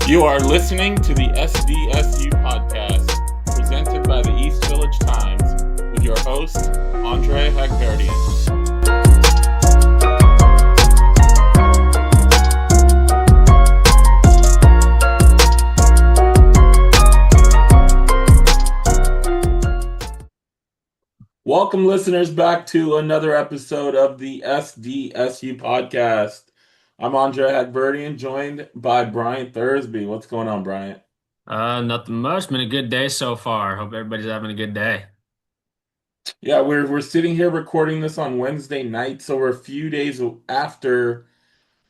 You are listening to the SDSU podcast, presented by the East Village Times, with your host, Andre Hagverdian. Welcome, listeners, back to another episode of the SDSU podcast. I'm Andre Hagverdian, joined by Bryant Thursby. What's going on, Bryant? Nothing much. Been a good day so far. Hope everybody's having a good day. Yeah, we're sitting here recording this on Wednesday night, so we're a few days after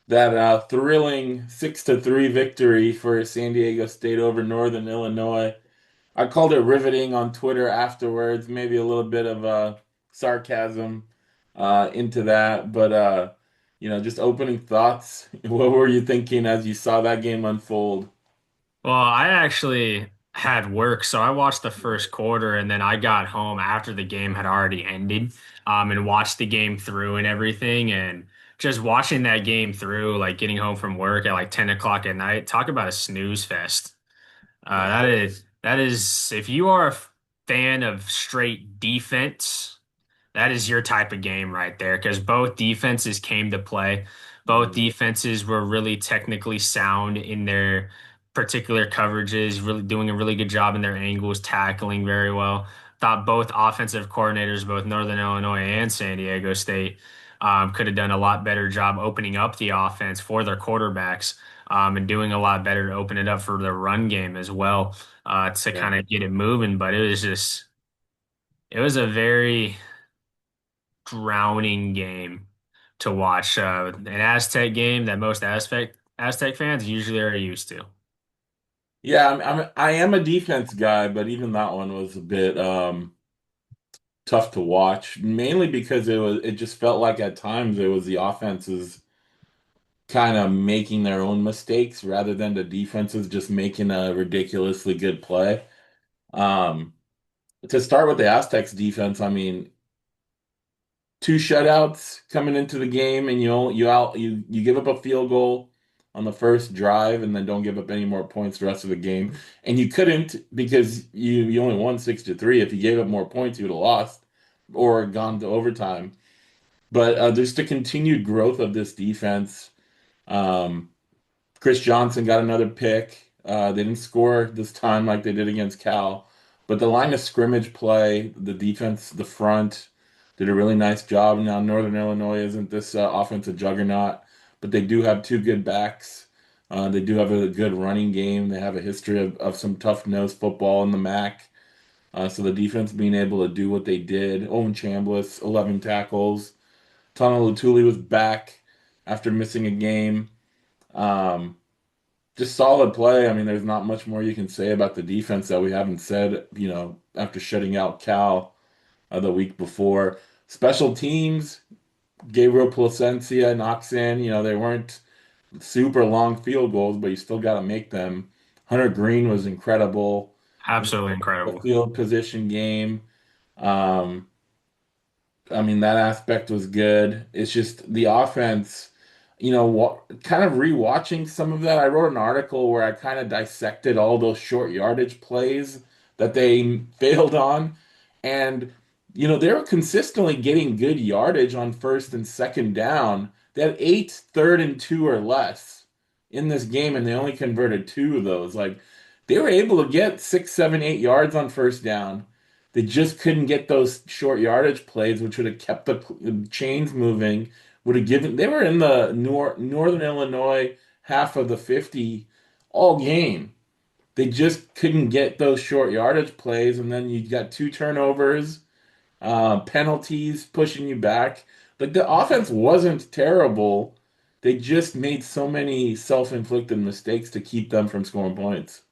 that thrilling 6-3 victory for San Diego State over Northern Illinois. I called it riveting on Twitter afterwards, maybe a little bit of sarcasm into that, but just opening thoughts. What were you thinking as you saw that game unfold? Well, I actually had work, so I watched the first quarter and then I got home after the game had already ended, and watched the game through and everything. And just watching that game through, like getting home from work at like 10 o'clock at night, talk about a snooze fest. Yeah. That is, if you are a fan of straight defense. That is your type of game right there because both defenses came to play. Both Mhm. defenses were really technically sound in their particular coverages, really doing a really good job in their angles, tackling very well. Thought both offensive coordinators, both Northern Illinois and San Diego State, could have done a lot better job opening up the offense for their quarterbacks, and doing a lot better to open it up for the run game as well, to Yeah. kind of get it moving. But it was a very drowning game to watch. An Aztec game that most Aztec fans usually are used to. Yeah, I am a defense guy, but even that one was a bit tough to watch, mainly because it just felt like at times it was the offenses kind of making their own mistakes rather than the defenses just making a ridiculously good play. Um, to start with the Aztecs defense, I mean, two shutouts coming into the game, and you give up a field goal on the first drive, and then don't give up any more points the rest of the game. And you couldn't because you only won 6-3. If you gave up more points, you would have lost or gone to overtime. But there's the continued growth of this defense. Um, Chris Johnson got another pick. They didn't score this time like they did against Cal, but the line of scrimmage play, the defense, the front did a really nice job. Now, Northern Illinois isn't this offensive juggernaut, but they do have two good backs. They do have a good running game. They have a history of some tough-nosed football in the MAC. So the defense being able to do what they did. Owen Chambliss, 11 tackles. Tana Lutuli was back after missing a game. Um, just solid play. I mean, there's not much more you can say about the defense that we haven't said, after shutting out Cal the week before. Special teams, Gabriel Placencia knocks in. They weren't super long field goals, but you still got to make them. Hunter Green was incredible in Absolutely the incredible. field position game. Um, I mean, that aspect was good. It's just the offense, what kind of rewatching some of that. I wrote an article where I kind of dissected all those short yardage plays that they failed on. And, they were consistently getting good yardage on first and second down. They had 8 third and 2 or less in this game, and they only converted two of those. Like, they were able to get 6, 7, 8 yards on first down. They just couldn't get those short yardage plays, which would have kept the chains moving. Would have given. They were in the Northern Illinois half of the 50 all game. They just couldn't get those short yardage plays, and then you got two turnovers, penalties pushing you back. Like the offense wasn't terrible. They just made so many self-inflicted mistakes to keep them from scoring points.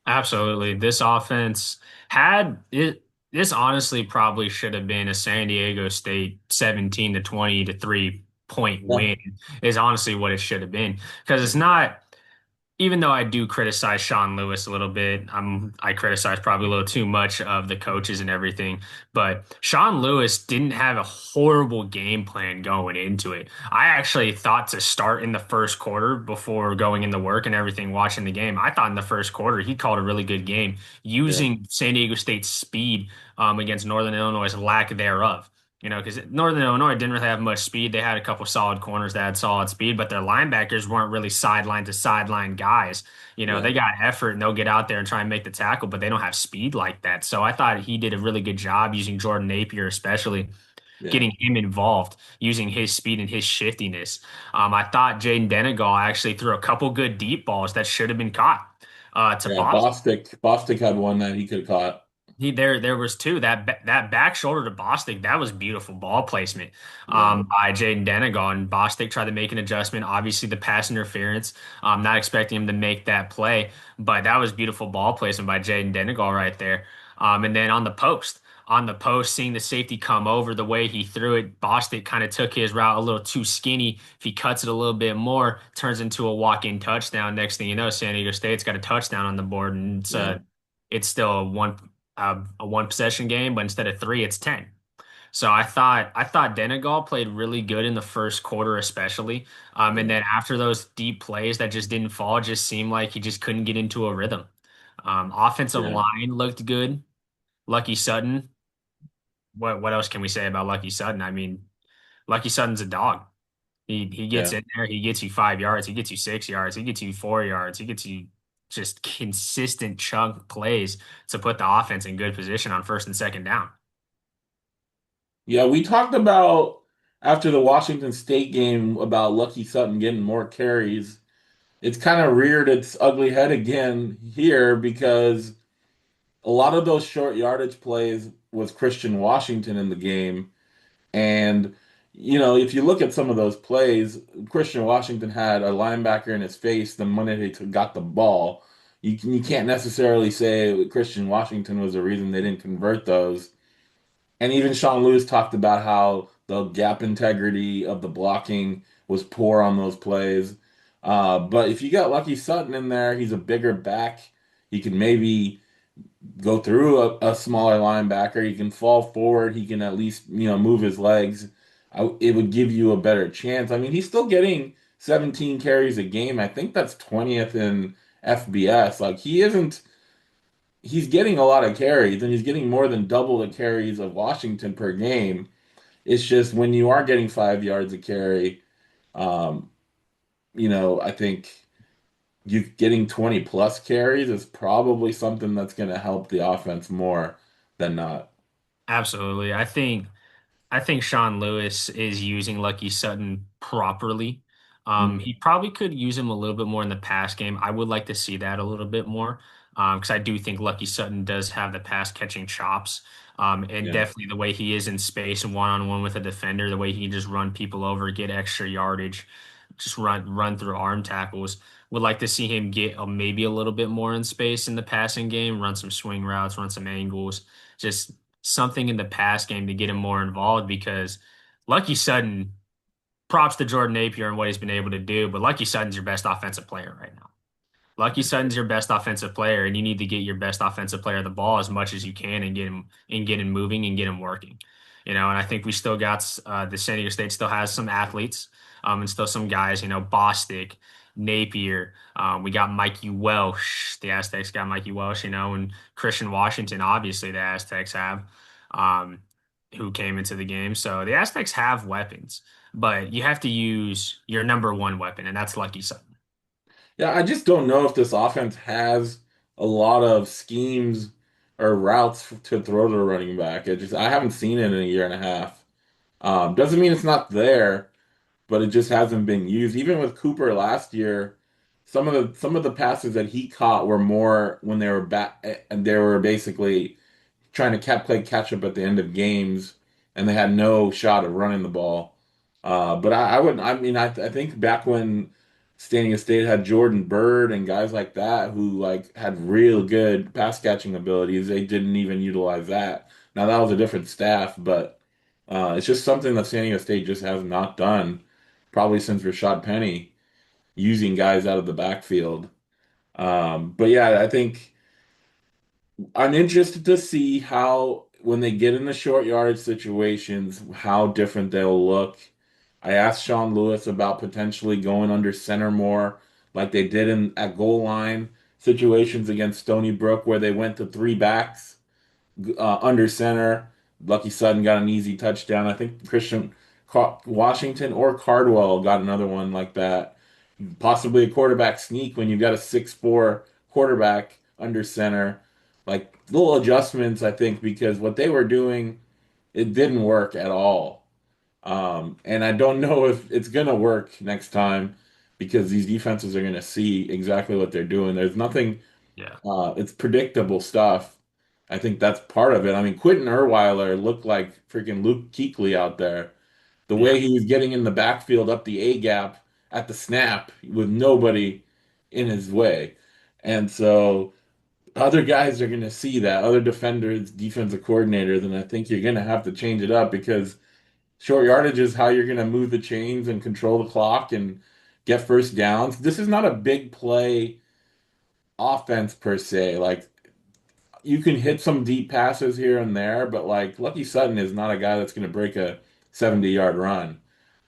Absolutely. This offense had it. This honestly probably should have been a San Diego State 17 to 20 to 3 point Yeah. win, is honestly what it should have been. Because it's not. even though I do criticize Sean Lewis a little bit, I criticize probably a little too much of the coaches and everything. But Sean Lewis didn't have a horrible game plan going into it. I actually thought to start in the first quarter before going into work and everything, watching the game. I thought in the first quarter he called a really good game Yeah, using San Diego State's speed against Northern Illinois' lack thereof. Because Northern Illinois didn't really have much speed. They had a couple solid corners that had solid speed, but their linebackers weren't really sideline to sideline guys. yeah, They got effort and they'll get out there and try and make the tackle, but they don't have speed like that. So I thought he did a really good job using Jordan Napier, especially yeah, getting him involved, using his speed and his shiftiness. I thought Jaden Denegal actually threw a couple good deep balls that should have been caught to yeah. Boston. Bostic had one that he could have caught. There was two that back shoulder to Bostic, that was beautiful ball placement Yeah, by Jaden Denegal, and Bostic tried to make an adjustment. Obviously, the pass interference. Not expecting him to make that play, but that was beautiful ball placement by Jaden Denegal right there. And then on the post, seeing the safety come over the way he threw it, Bostic kind of took his route a little too skinny. If he cuts it a little bit more, turns into a walk-in touchdown. Next thing you know, San Diego State's got a touchdown on the board, and yeah, it's still a one possession game, but instead of three, it's 10. So I thought Denegal played really good in the first quarter, especially. And yeah, then after those deep plays that just didn't fall, it just seemed like he just couldn't get into a rhythm. Offensive yeah, line looked good. Lucky Sutton. What else can we say about Lucky Sutton? I mean, Lucky Sutton's a dog. He gets yeah. in there, he gets you 5 yards, he gets you 6 yards, he gets you 4 yards, he gets you just consistent chunk plays to put the offense in good position on first and second down. Yeah, we talked about after the Washington State game about Lucky Sutton getting more carries. It's kind of reared its ugly head again here because a lot of those short yardage plays was Christian Washington in the game. And, if you look at some of those plays, Christian Washington had a linebacker in his face the minute got the ball. You can't necessarily say Christian Washington was the reason they didn't convert those. And even Sean Lewis talked about how the gap integrity of the blocking was poor on those plays. But if you got Lucky Sutton in there, he's a bigger back. He can maybe go through a smaller linebacker. He can fall forward. He can at least, move his legs. It would give you a better chance. I mean, he's still getting 17 carries a game. I think that's 20th in FBS. Like he's getting a lot of carries and he's getting more than double the carries of Washington per game. It's just when you are getting 5 yards a carry, um, I think you getting 20 plus carries is probably something that's going to help the offense more than not. Absolutely. I think Sean Lewis is using Lucky Sutton properly. Mm, He probably could use him a little bit more in the pass game. I would like to see that a little bit more because I do think Lucky Sutton does have the pass catching chops. And yeah. definitely the way he is in space and one on one with a defender, the way he can just run people over, get extra yardage, just run through arm tackles. Would like to see him get maybe a little bit more in space in the passing game, run some swing routes, run some angles, just something in the pass game to get him more involved because Lucky Sutton, props to Jordan Napier and what he's been able to do, but Lucky Sutton's your best offensive player right now. Lucky Sutton's your best offensive player, and you need to get your best offensive player the ball as much as you can and get him moving and get him working. And I think we still got the San Diego State still has some athletes, and still some guys. Bostic, Napier. We got Mikey Welsh. The Aztecs got Mikey Welsh. And Christian Washington. Obviously, the Aztecs have, um, who came into the game. So the Aztecs have weapons, but you have to use your number one weapon, and that's Lucky Sutton. Yeah, I just don't know if this offense has a lot of schemes or routes to throw to the running back. I haven't seen it in a year and a half. Doesn't mean it's not there, but it just hasn't been used. Even with Cooper last year, some of the passes that he caught were more when they were back and they were basically trying to play catch up at the end of games, and they had no shot of running the ball. But I would, I mean, I think back when San Diego State had Jordan Bird and guys like that who like had real good pass catching abilities, they didn't even utilize that. Now that was a different staff, but it's just something that San Diego State just has not done, probably since Rashad Penny using guys out of the backfield. But yeah, I think I'm interested to see how when they get in the short yardage situations, how different they'll look. I asked Sean Lewis about potentially going under center more, like they did in at goal line situations against Stony Brook, where they went to three backs under center. Lucky Sutton got an easy touchdown. I think Washington or Cardwell got another one like that. Possibly a quarterback sneak when you've got a 6'4" quarterback under center. Like little adjustments, I think, because what they were doing, it didn't work at all. And I don't know if it's gonna work next time because these defenses are gonna see exactly what they're doing. There's nothing Yeah. it's predictable stuff. I think that's part of it. I mean, Quentin Erweiler looked like freaking Luke Kuechly out there. The Yeah. way he was getting in the backfield up the A gap at the snap with nobody in his way. And so other guys are going to see that, other defenders, defensive coordinators, and I think you're going to have to change it up because short yardage is how you're going to move the chains and control the clock and get first downs. This is not a big play offense per se. Like you can hit some deep passes here and there, but like Lucky Sutton is not a guy that's going to break a 70-yard run.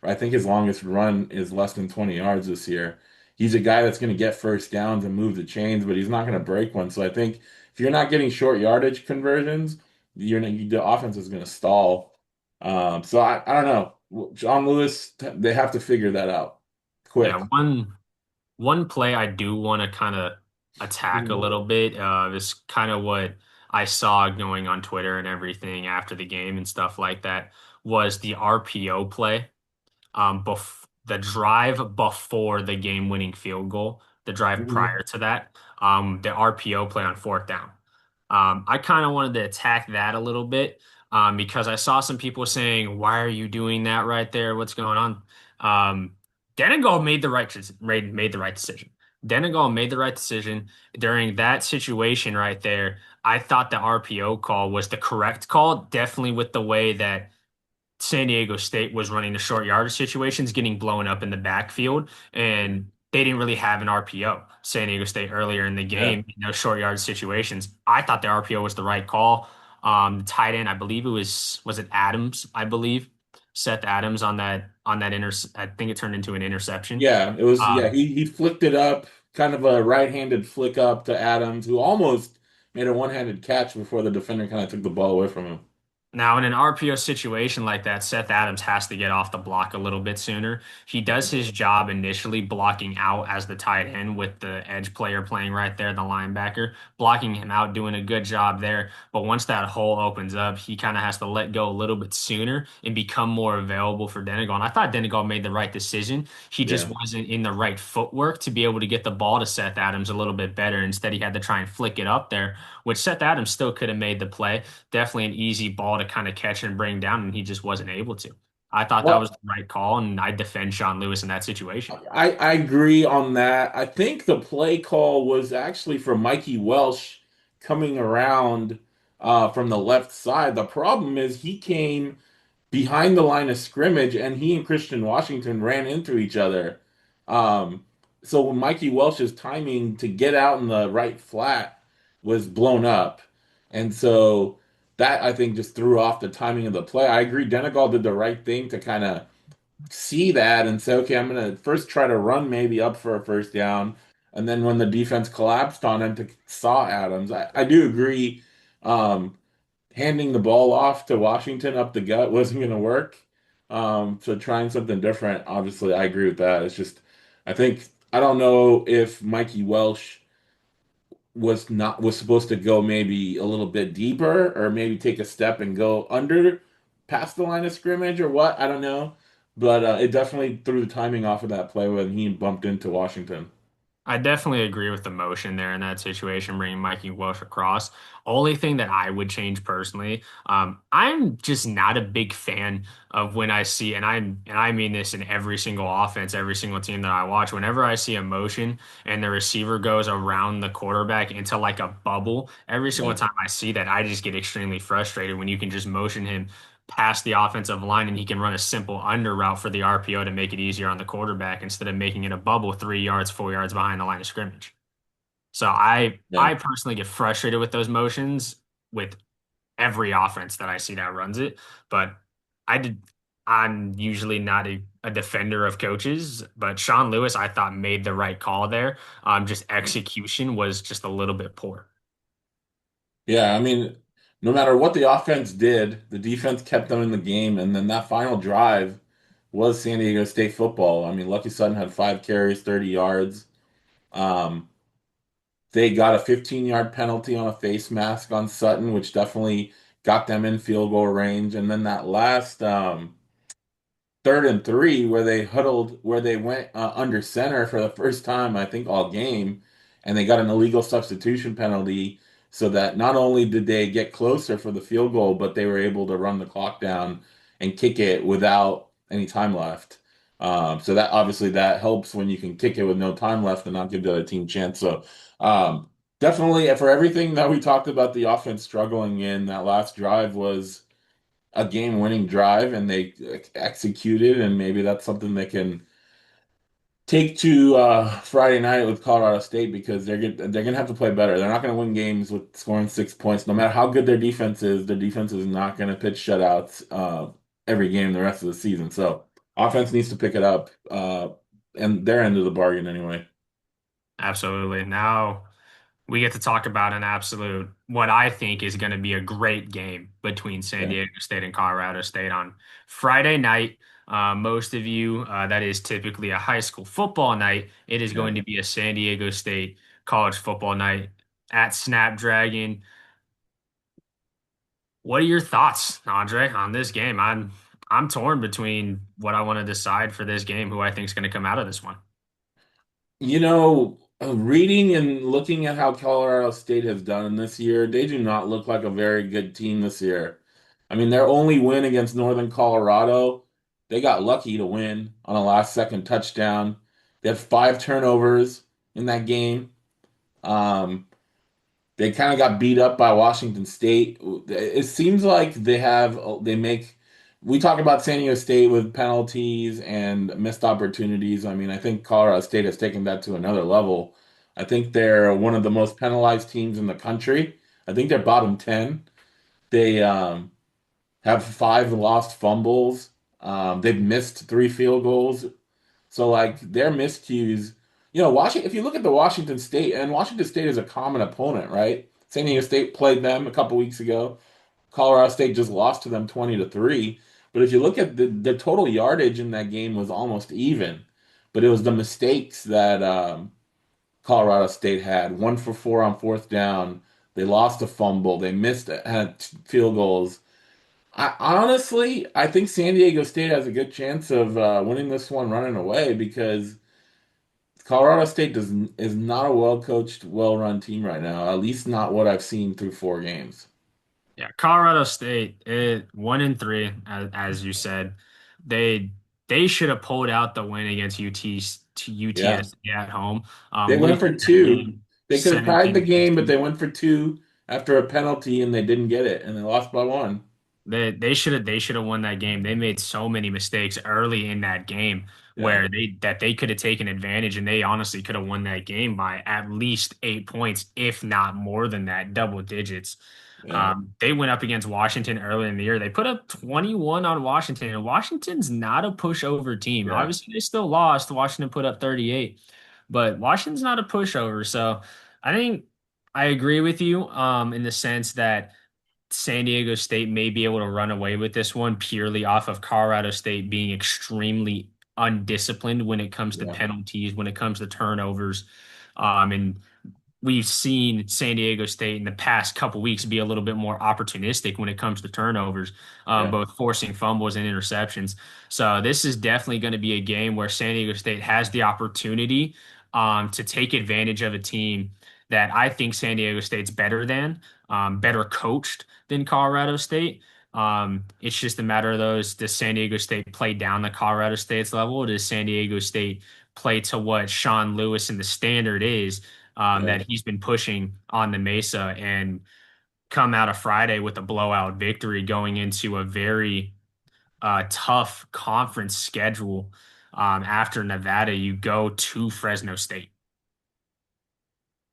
I think his longest run is less than 20 yards this year. He's a guy that's going to get first downs and move the chains, but he's not going to break one. So I think if you're not getting short yardage conversions, the offense is going to stall. So I don't know. John Lewis, they have to figure that out Yeah. quick. One play I do want to kind of attack a Mhm. little bit is kind of what I saw going on Twitter and everything after the game and stuff like that was the RPO play. The drive before the game-winning field goal, the drive Mhm. prior to that, the RPO play on fourth down. I kind of wanted to attack that a little bit because I saw some people saying, "Why are you doing that right there? What's going on?" Denegal made the right decision. Denegal made the right decision during that situation right there. I thought the RPO call was the correct call, definitely with the way that San Diego State was running the short yardage situations, getting blown up in the backfield, and they didn't really have an RPO. San Diego State earlier in the Yeah. game, in those short yardage situations, I thought the RPO was the right call. The tight end, I believe it was it Adams, I believe, Seth Adams on that I think it turned into an interception. Yeah, it was. Yeah, Um, he flicked it up, kind of a right-handed flick up to Adams, who almost made a one-handed catch before the defender kind of took the ball away from him. Now, in an RPO situation like that, Seth Adams has to get off the block a little bit sooner. He does his job initially blocking out as the tight end with the edge player playing right there, the linebacker, blocking him out, doing a good job there. But once that hole opens up, he kind of has to let go a little bit sooner and become more available for Denegal. And I thought Denegal made the right decision. He just Yeah. wasn't in the right footwork to be able to get the ball to Seth Adams a little bit better. Instead, he had to try and flick it up there, which Seth Adams still could have made the play, definitely an easy ball to kind of catch and bring down, and he just wasn't able to. I thought that was Well, the right call, and I defend Sean Lewis in that situation. I agree on that. I think the play call was actually for Mikey Welsh coming around from the left side. The problem is he came behind the line of scrimmage, and he and Christian Washington ran into each other. Um, so when Mikey Welsh's timing to get out in the right flat was blown up, and so that I think just threw off the timing of the play. I agree, Denegal did the right thing to kind of see that and say, okay, I'm gonna first try to run maybe up for a first down, and then when the defense collapsed on him to saw Adams, I do agree. Um, Handing the ball off to Washington up the gut wasn't going to work. So trying something different, obviously, I agree with that. It's just, I don't know if Mikey Welsh was supposed to go maybe a little bit deeper or maybe take a step and go under past the line of scrimmage or what. I don't know. But it definitely threw the timing off of that play when he bumped into Washington. I definitely agree with the motion there in that situation, bringing Mikey Welsh across. Only thing that I would change personally, I'm just not a big fan of when I see, and I mean this in every single offense, every single team that I watch. Whenever I see a motion and the receiver goes around the quarterback into like a bubble, every single Yeah. time I see that, I just get extremely frustrated when you can just motion him past the offensive line and he can run a simple under route for the RPO to make it easier on the quarterback instead of making it a bubble 3 yards, 4 yards behind the line of scrimmage. So I Yeah. personally get frustrated with those motions with every offense that I see that runs it. But I did I'm usually not a defender of coaches, but Sean Lewis I thought made the right call there. Just execution was just a little bit poor. Yeah, I mean, no matter what the offense did, the defense kept them in the game, and then that final drive was San Diego State football. I mean, Lucky Sutton had 5 carries, 30 yards. Um, they got a 15-yard penalty on a face mask on Sutton, which definitely got them in field goal range. And then that last 3rd and 3 where they huddled, where they went under center for the first time, I think, all game, and they got an illegal substitution penalty so that not only did they get closer for the field goal, but they were able to run the clock down and kick it without any time left. So that obviously that helps when you can kick it with no time left and not give the other team a chance. So definitely for everything that we talked about the offense struggling in, that last drive was a game-winning drive and they executed, and maybe that's something they can take to Friday night with Colorado State because they're gonna have to play better. They're not gonna win games with scoring 6 points, no matter how good their defense is. Their defense is not gonna pitch shutouts every game the rest of the season. So offense needs to pick it up, and their end of the bargain anyway. Absolutely. Now we get to talk about an absolute, what I think is going to be a great game between San Yeah, Diego State and Colorado State on Friday night. Most of you, that is typically a high school football night. It is yeah. going to be a San Diego State college football night at Snapdragon. What are your thoughts, Andre, on this game? I'm torn between what I want to decide for this game, who I think is going to come out of this one. Reading and looking at how Colorado State has done this year, they do not look like a very good team this year. I mean, their only win against Northern Colorado, they got lucky to win on a last second touchdown. They had 5 turnovers in that game. Um, they kind of got beat up by Washington State. It seems like they make we talk about San Diego State with penalties and missed opportunities. I mean, I think Colorado State has taken that to another level. I think they're one of the most penalized teams in the country. I think they're bottom 10. They have 5 lost fumbles. They've missed 3 field goals. So like their miscues, Washington. If you look at the Washington State, and Washington State is a common opponent, right? San Diego State played them a couple weeks ago. Colorado State just lost to them 20-3. But if you look at the total yardage in that game was almost even. But it was the mistakes that Colorado State had. 1 for 4 on 4th down. They lost a fumble. They missed had field goals. I think San Diego State has a good chance of winning this one running away because Colorado State is not a well-coached, well-run team right now. At least not what I've seen through 4 games. Yeah, Colorado State, 1-3, as you said. They they should have pulled out the win against Yeah, UTSA at home. they went Losing for that two. game They could have tied 17 the to game, but 15. they went for two after a penalty and they didn't get it, and they lost by one. They should have won that game. They made so many mistakes early in that game Yeah, where they could have taken advantage, and they honestly could have won that game by at least 8 points, if not more than that, double digits. yeah, They went up against Washington early in the year. They put up 21 on Washington, and Washington's not a pushover team. yeah, Obviously, they still lost. Washington put up 38, but Washington's not a pushover. So I think I agree with you in the sense that San Diego State may be able to run away with this one purely off of Colorado State being extremely undisciplined when it comes to yeah, penalties, when it comes to turnovers. And we've seen San Diego State in the past couple weeks be a little bit more opportunistic when it comes to turnovers, yeah, both forcing fumbles and interceptions. So this is definitely going to be a game where San Diego State has the opportunity to take advantage of a team that I think San Diego State's better than, better coached than Colorado State. It's just a matter of those. Does San Diego State play down the Colorado State's level? Or does San Diego State play to what Sean Lewis and the standard is? yeah. That he's been pushing on the Mesa and come out of Friday with a blowout victory going into a very tough conference schedule. After Nevada, you go to Fresno State.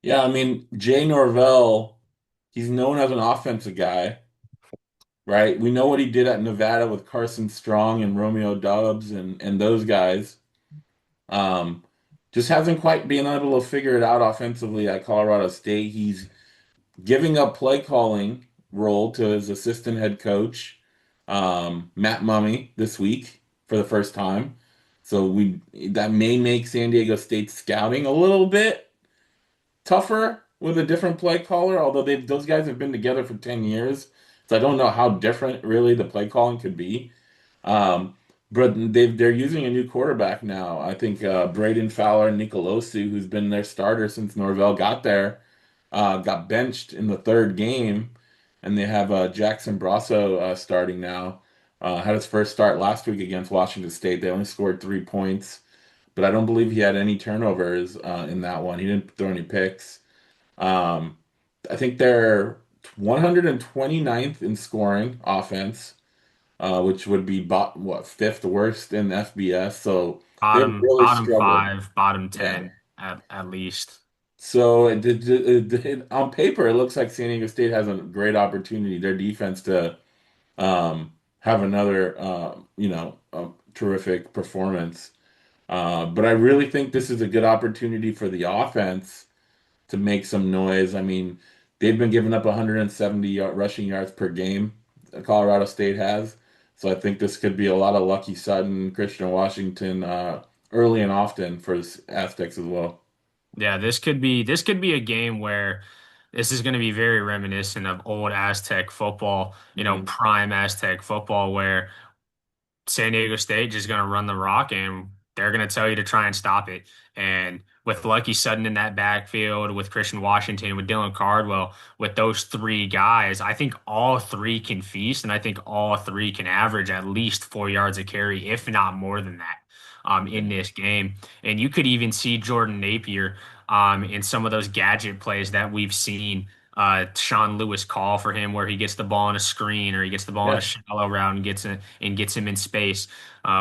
Yeah, I mean, Jay Norvell, he's known as an offensive guy, right? We know what he did at Nevada with Carson Strong and Romeo Doubs and those guys. Um, just hasn't quite been able to figure it out offensively at Colorado State. He's giving up play calling role to his assistant head coach, Matt Mummy, this week for the first time. So we that may make San Diego State scouting a little bit tougher with a different play caller, although those guys have been together for 10 years. So I don't know how different really the play calling could be. Um, but they're using a new quarterback now. I think Braden Fowler Nicolosi, who's been their starter since Norvell got there, got benched in the third game, and they have Jackson Brasso starting now. Had his first start last week against Washington State. They only scored 3 points, but I don't believe he had any turnovers in that one. He didn't throw any picks. Um, I think they're 129th in scoring offense, which would be what, fifth worst in FBS. So they've really Bottom struggled. five, bottom Yeah. 10 at least. So on paper, it looks like San Diego State has a great opportunity. Their defense to have another, terrific performance. But I really think this is a good opportunity for the offense to make some noise. I mean, they've been giving up 170 rushing yards per game. Colorado State has. So I think this could be a lot of Lucky Sutton, Christian Washington, early and often for Aztecs as well. Yeah, this could be a game where this is going to be very reminiscent of old Aztec football, Mhm. prime Aztec football, where San Diego State just going to run the rock and they're going to tell you to try and stop it. And with Lucky Sutton in that backfield, with Christian Washington, with Dylan Cardwell, with those three guys, I think all three can feast, and I think all three can average at least 4 yards a carry, if not more than that, in Yeah. this game. And you could even see Jordan Napier in some of those gadget plays that we've seen Sean Lewis call for him where he gets the ball on a screen or he gets the ball on a Yeah. shallow route and gets him in space.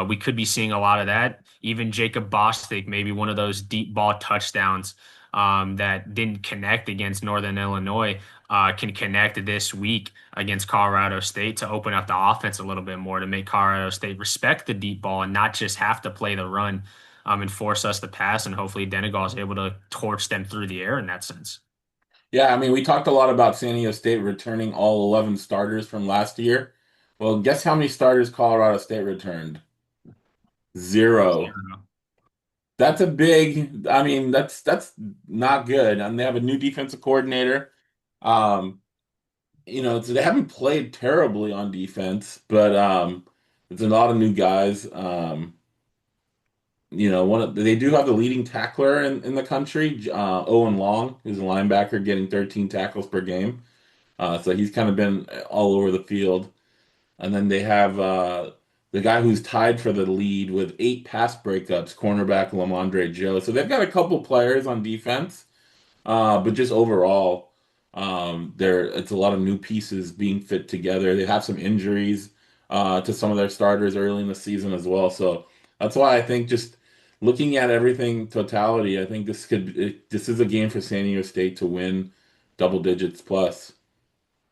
We could be seeing a lot of that. Even Jacob Bostic, maybe one of those deep ball touchdowns that didn't connect against Northern Illinois, can connect this week against Colorado State to open up the offense a little bit more to make Colorado State respect the deep ball and not just have to play the run and force us to pass. And hopefully Denegal is able to torch them through the air in that sense. Yeah, I mean, we talked a lot about San Diego State returning all 11 starters from last year. Well, guess how many starters Colorado State returned? Zero. That's a big, I mean, that's not good. And they have a new defensive coordinator. Um, so they haven't played terribly on defense, but it's a lot of new guys. They do have the leading tackler in the country, Owen Long, who's a linebacker getting 13 tackles per game. So he's kind of been all over the field. And then they have the guy who's tied for the lead with 8 pass breakups, cornerback Lamondre Joe. So they've got a couple players on defense, but just overall, there it's a lot of new pieces being fit together. They have some injuries to some of their starters early in the season as well. So that's why I think just looking at everything totality, I think this is a game for San Diego State to win double digits plus.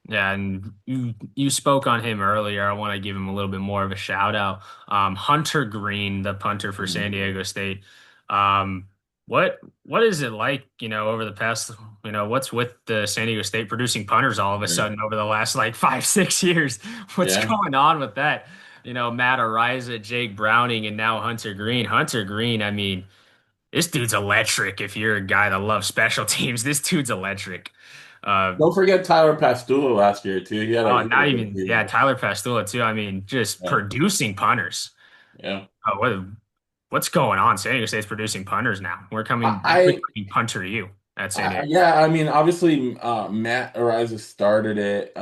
Yeah, and you spoke on him earlier. I want to give him a little bit more of a shout out. Hunter Green, the punter for San Mhm. Diego State. Um, what is it like, over the past, what's with the San Diego State producing punters all of a Yeah. sudden over the last like 5, 6 years? What's Yeah. going on with that? Matt Ariza, Jake Browning, and now Hunter Green. Hunter Green, I mean, this dude's electric. If you're a guy that loves special teams, this dude's electric. Uh, Don't forget Tyler Pastula last year too. Oh, He had not a good even, yeah, season. Tyler Pastula too. I mean, just Yeah. producing punters. Yeah. What's going on? San Diego State's producing punters now. We're I, coming punter you at San Diego. yeah, I mean, obviously, Matt Ariza started it,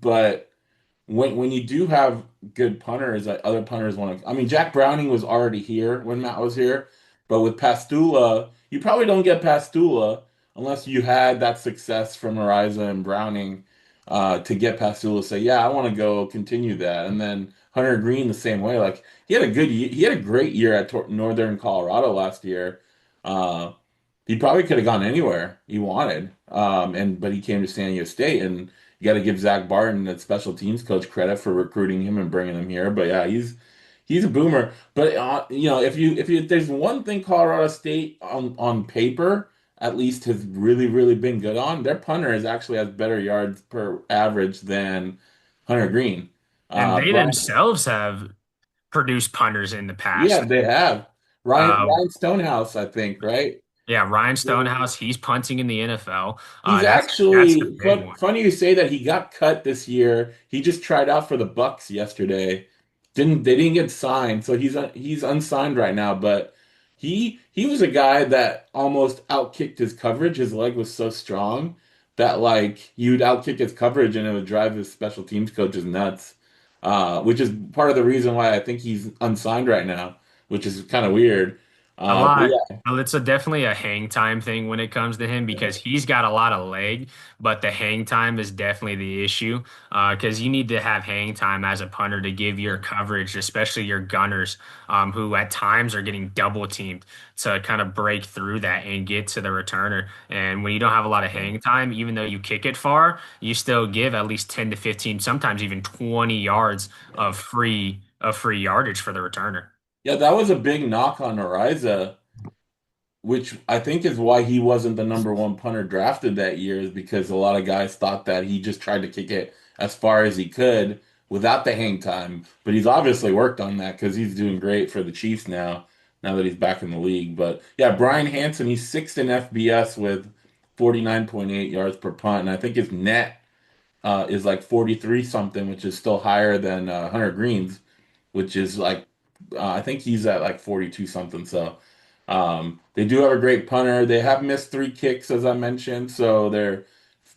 but when you do have good punters, that other punters want to. I mean, Jack Browning was already here when Matt was here, but with Pastula, you probably don't get Pastula unless you had that success from Ariza and Browning to get Pastula to say, "Yeah, I want to go continue that." And then Hunter Green the same way. Like he had a great year at Northern Colorado last year. Uh, he probably could have gone anywhere he wanted. And but he came to San Diego State, and you got to give Zach Barton, that special teams coach, credit for recruiting him and bringing him here. But yeah, he's a boomer. But if there's one thing Colorado State on paper at least has really been good on, their punter is actually has better yards per average than Hunter Green. And they Bryant, themselves have produced punters in the yeah, past. they have Uh, Ryan Stonehouse, I think, right? yeah, Ryan Stonehouse, he's punting in the NFL. He's That's the actually big one. funny you say that. He got cut this year. He just tried out for the Bucks yesterday. They didn't get signed, so he's unsigned right now. But he was a guy that almost outkicked his coverage. His leg was so strong that like you'd outkick his coverage and it would drive his special teams coaches nuts. Which is part of the reason why I think he's unsigned right now, which is kind of weird. A But lot. yeah, It's definitely a hang time thing when it comes to him because he's got a lot of leg, but the hang time is definitely the issue. Because you need to have hang time as a punter to give your coverage, especially your gunners, who at times are getting double teamed to kind of break through that and get to the returner. And when you don't have a lot of hang time, even though you kick it far, you still give at least 10 to 15, sometimes even 20 yards yeah. of free yardage for the returner. Yeah, that was a big knock on Ariza, which I think is why he wasn't the number one punter drafted that year, is because a lot of guys thought that he just tried to kick it as far as he could without the hang time. But he's obviously worked on that because he's doing great for the Chiefs now that he's back in the league. But yeah, Brian Hansen, he's sixth in FBS with 49.8 yards per punt. And I think his net is like 43 something, which is still higher than Hunter Green's, which is like I think he's at like 42 something. So they do have a great punter. They have missed three kicks, as I mentioned, so their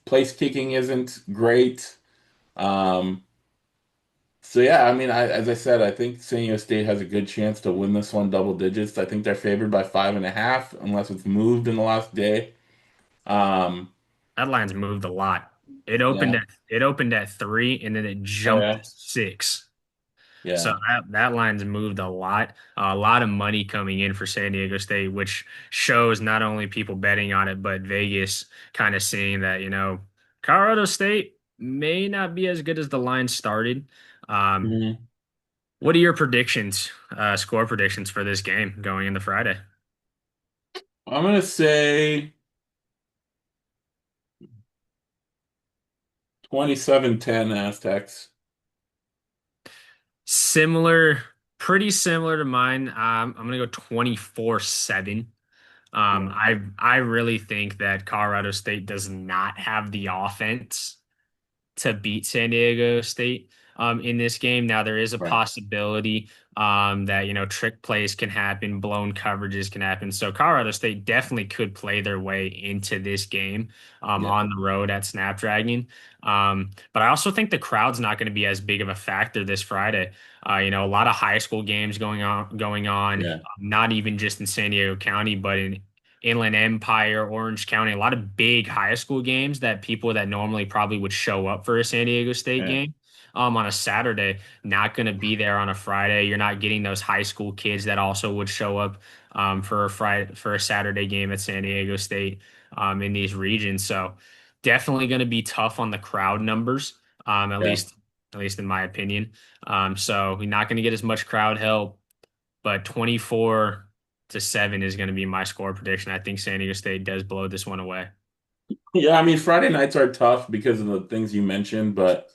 place kicking isn't great. Um, so yeah, I mean, as I said, I think San Diego State has a good chance to win this one double digits. I think they're favored by 5.5, unless it's moved in the last day. Um, That line's moved a lot. yeah. It opened at 3 and then it Oh jumped to yeah. 6. So Yeah. that line's moved a lot of money coming in for San Diego State, which shows not only people betting on it, but Vegas kind of seeing that, Colorado State may not be as good as the line started. Um, Mhm. what are your predictions, score predictions for this game going into Friday? I'm gonna say 27-10 Aztecs. Similar, pretty similar to mine. I'm gonna go 24-7. Yeah. I really think that Colorado State does not have the offense to beat San Diego State in this game. Now there is a Right. possibility that trick plays can happen, blown coverages can happen. So Colorado State definitely could play their way into this game Yeah. on the road at Snapdragon. But I also think the crowd's not going to be as big of a factor this Friday. A lot of high school games going on, Yeah. not even just in San Diego County, but in Inland Empire, Orange County, a lot of big high school games that people that normally probably would show up for a San Diego State Yeah. game on a Saturday, not going to be there on a Friday. You're not getting those high school kids that also would show up for a Saturday game at San Diego State in these regions. So definitely going to be tough on the crowd numbers, um, at Yeah. least at least in my opinion. So we're not going to get as much crowd help, but 24-7 is going to be my score prediction. I think San Diego State does blow this one away. Yeah, I mean, Friday nights are tough because of the things you mentioned, but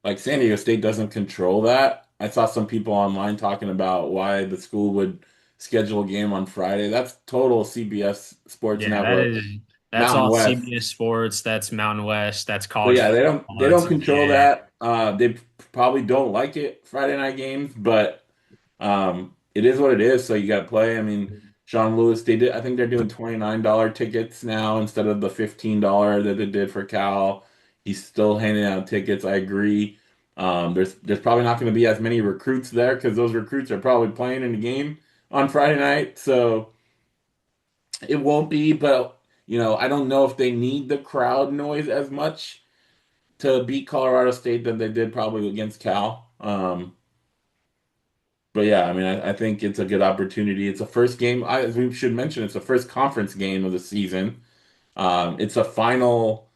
like San Diego State doesn't control that. I saw some people online talking about why the school would schedule a game on Friday. That's total CBS Sports Yeah, Network, that's Mountain all West. CBS Sports. That's Mountain West. That's So college yeah, football. they don't That's control yeah, that. They probably don't like it Friday night games, but it is what it is. So you got to play. I mean, Sean Lewis, they did. I think they're doing $29 tickets now instead of the $15 that they did for Cal. He's still handing out tickets. I agree. There's probably not going to be as many recruits there because those recruits are probably playing in the game on Friday night. So it won't be. But I don't know if they need the crowd noise as much to beat Colorado State than they did probably against Cal. But yeah, I mean, I think it's a good opportunity. It's a first game. We should mention it's the first conference game of the season. It's a final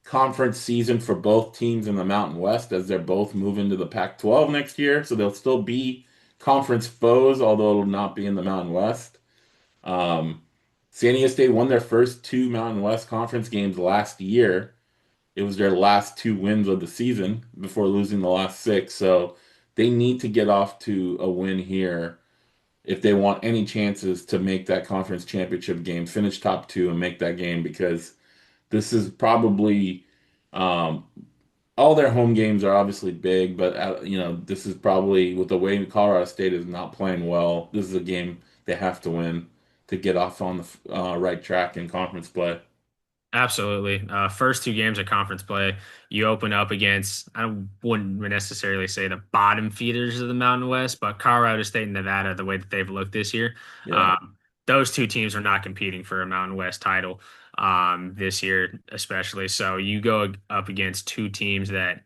conference season for both teams in the Mountain West as they're both moving to the Pac-12 next year. So they'll still be conference foes, although it'll not be in the Mountain West. Um, San Diego State won their first two Mountain West conference games last year. It was their last two wins of the season before losing the last six. So they need to get off to a win here if they want any chances to make that conference championship game, finish top two and make that game because this is probably um, all their home games are obviously big, but this is probably with the way Colorado State is not playing well. This is a game they have to win to get off on the right track in conference play. Absolutely. First two games of conference play, you open up against, wouldn't necessarily say the bottom feeders of the Mountain West, but Colorado State and Nevada, the way that they've looked this year, Yeah. um, those two teams are not competing for a Mountain West title this year, especially. So you go up against two teams that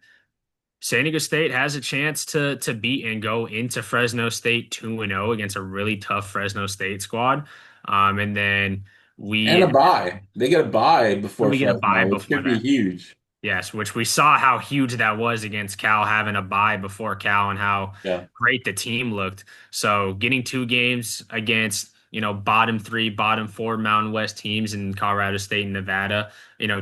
San Diego State has a chance to beat and go into Fresno State 2-0 against a really tough Fresno State squad. And then And we a bye. They get a bye before we get a bye Fresno, which before could be that. huge. Yes, which we saw how huge that was against Cal having a bye before Cal and how Yeah. great the team looked. So getting two games against, bottom three, bottom four Mountain West teams in Colorado State and Nevada,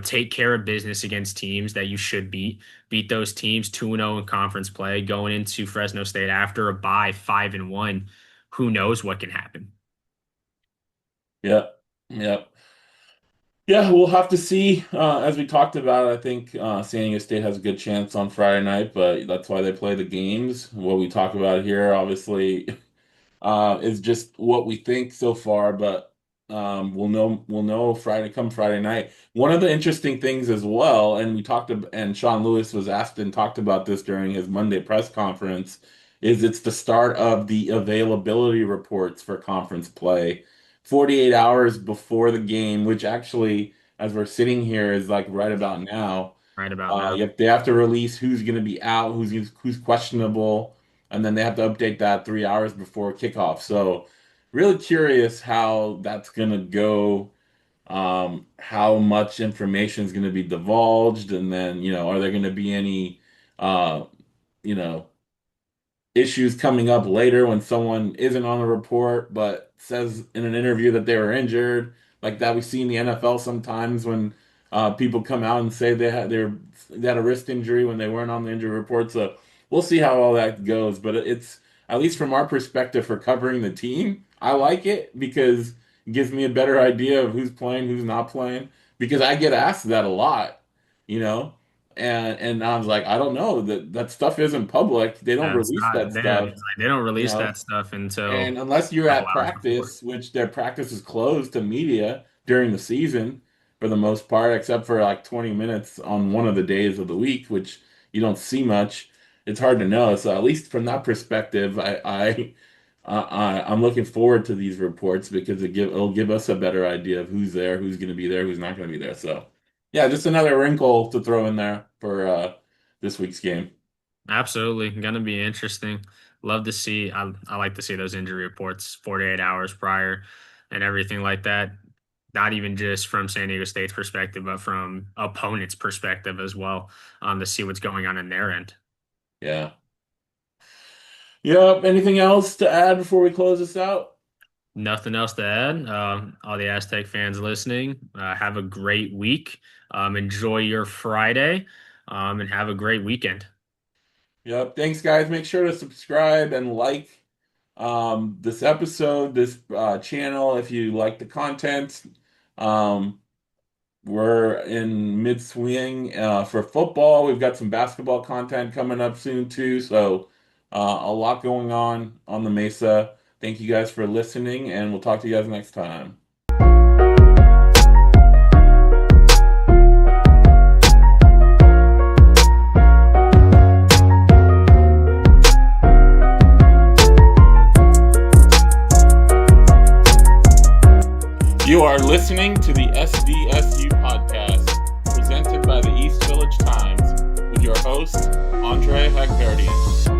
take care of business against teams that you should beat. Beat those teams 2-0 in conference play, going into Fresno State after a bye 5-1. Who knows what can happen? Yeah. Yeah. Yeah, we'll have to see. As we talked about, I think San Diego State has a good chance on Friday night, but that's why they play the games. What we talk about here, obviously, is just what we think so far, but we'll know Friday night. One of the interesting things as well, and and Sean Lewis was asked and talked about this during his Monday press conference, is it's the start of the availability reports for conference play, 48 hours before the game, which actually, as we're sitting here, is like right about now. Right about now. Yep, they have to release who's going to be out, who's questionable, and then they have to update that 3 hours before kickoff. So, really curious how that's going to go, how much information is going to be divulged, and then are there going to be any, uh, you know, issues coming up later when someone isn't on the report but says in an interview that they were injured, like that we see in the NFL sometimes when people come out and say they had a wrist injury when they weren't on the injury report. So we'll see how all that goes. But it's at least from our perspective for covering the team, I like it because it gives me a better idea of who's playing, who's not playing. Because I get asked that a lot, you know. And I was like, I don't know that stuff isn't public. They don't It's release not that there. stuff, It's like they don't you release know. that stuff until And unless a you're couple at hours before. practice, which their practice is closed to media during the season for the most part, except for like 20 minutes on one of the days of the week, which you don't see much, it's hard to know. So at least from that perspective, I'm looking forward to these reports because it'll give us a better idea of who's there, who's going to be there, who's not going to be there. So yeah, just another wrinkle to throw in there for this week's game. Absolutely. Gonna be interesting. Love to see. I like to see those injury reports 48 hours prior and everything like that. Not even just from San Diego State's perspective, but from opponent's perspective as well, to see what's going on in their end. Yeah. Yep. Anything else to add before we close this out? Nothing else to add. All the Aztec fans listening, have a great week. Enjoy your Friday, and have a great weekend. Yep. Thanks, guys. Make sure to subscribe and like this episode, this channel if you like the content. Um, we're in mid swing for football. We've got some basketball content coming up soon too. So a lot going on the Mesa. Thank you guys for listening, and we'll talk to you guys next time. You are listening to the SDSU podcast, presented by the East Village Times, with your host, Andre Hagverdian.